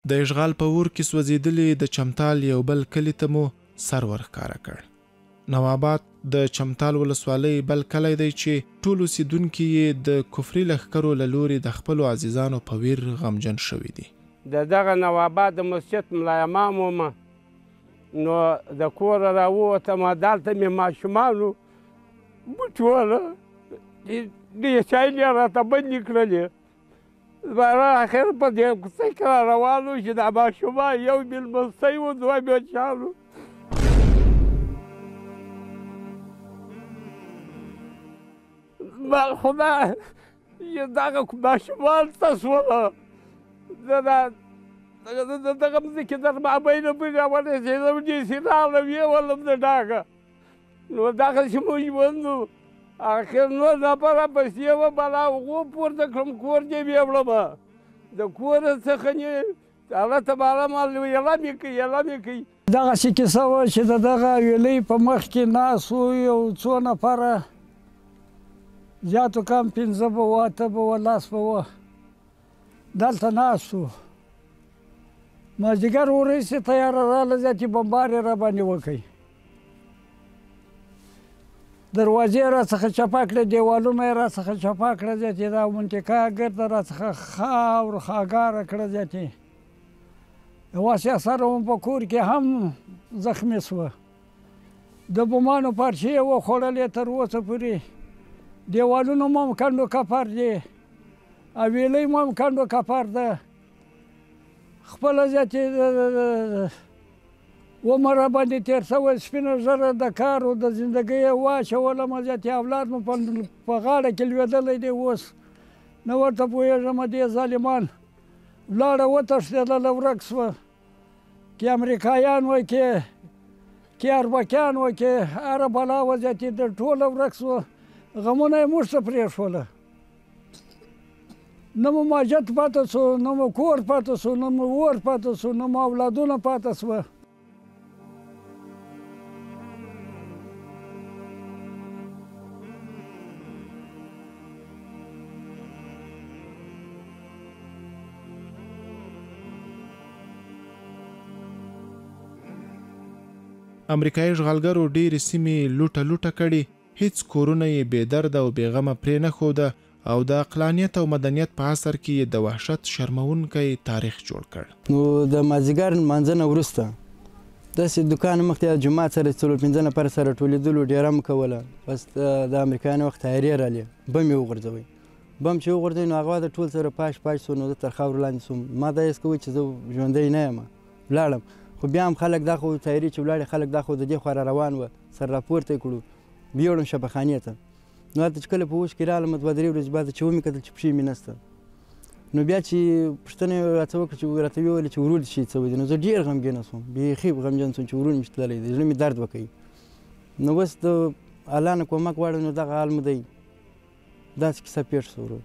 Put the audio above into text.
د اشغال په اور کې سوځېدلي د چمتال یو بل کلي ته مو سر ورښکاره کړ. نواباد د چمتال ولسوالۍ بل کلی دی چې ټول اوسېدونکي یې د کفري لښکرو له لورې د خپلو عزیزانو په ویر غمجن شوي دي. د دغه نواباد د مسجد ملا امام وم، نو د کوره راووتم، دلته مې ماشومانو بوټي وله ډېچاینې راته بندې کړلې. اخر په دې کوڅه کې را روان وو چې دا ماشومان یو مېلمستی وو، دوه بچیان وو. خدای دغه ماشومان څه شوله، دغه مځکې در مابینه پورې راورسېدم، ډېسې راغلم ویولم د ډاګه. نو دغسې مو ژوند و. اخر نو نفره پسې وه، بلا هغو پورته کړم، کور دې مې وړمه. د کوره څخه یې الله تبارک یله مې کوي یله مې کوي. دغسې کیسه وه چې د دغه حویلۍ په مخ کې ناست وو یو څو نفره، زیاتو کم 5 به وه، 8 به وه، 10 به وه، دلته ناست وو. مازدیګر ورسې تیاره راغله، زیاتې بمبار یې راباندې وکړ. دروازې یې راڅخه چپه کړې، دیوالونه یې راڅخه چپه کړه، زیاتې دا منطقه ګرده راڅخه خاور خاګاره کړه. زیاتې یوه سیاسره هم په کور کې هم زخمي شوه. د بمانو پارچې یې وخوړلې تر اوسه پورې. دیوالونه مو هم کنډو کپر دي، حویلۍ مو هم کنډو کپر ده. خپله زیاتې عمر راباندې تېر شوی، سپینه ږیره د کار او د زندګۍ یې واچولم. زیاتې اولاد مو په غاړه کې لوېدلی دی اوس. نه ورته پوهېږم دې ظالمان ولاړه وتښتېدله، ورک شوه. کې امریکایان وه، کې اربکیان وه، کې هره بلا وه، زیاتې د ټوله ورک شوه. غمونه یې موږ ته پرېښوله. نه مو ماجت پاته شو، نه مو کور پاته شو، نه مو اور پاته شو، نه مو اولادونه پاته شوه. امریکایي اشغالګرو ډېرې سیمې لوټه لوټه کړي، هیڅ کورونه یې بې درده او بې غمه پرې نه ښوده، او د عقلانیت او مدنیت په عصر کې یې د وحشت شرمونکی تاریخ جوړ کړ. نو د مازدیګر لمانځه نه وروسته داسې دوکان مخکې جومات سره 4-5 نفر سره ټولېدلو، ډېره مو کوله. بس د امریکایانو وخت تیارې رالې، بم یې وغورځوئ. بم چې وغورځوئ نو هغه د ټول سره پاش شو. نو زه تر خاورو لاندې شوم. ما دا حس کوئ چې زه ژوندی نه یم، ولاړم. خو بیا هم خلک دا خو تیارې چې ولاړې، خلک دا خو د دې خوا را روان وه، سر راپورته یې کړو، ویوړم شفاخانې ته. نو هلته چې کله په هوش کې راغلم 2-3 ورځې بعد چې ومې کتل چې پښې مې نشته. نو بیا چې پوښتنه یې راته وکړه چې راته ویې ویل چې ورور دې شهید شوی دی. نو زه ډېر غمګینه شوم، بیخي غمجن شوم چې ورور مې تللی دی، زړه مې درد وکوي. نو اوس د الله نه کومک غواړم، نو دغه حال مو دی، داسې کیسه پېښ شوه ورور.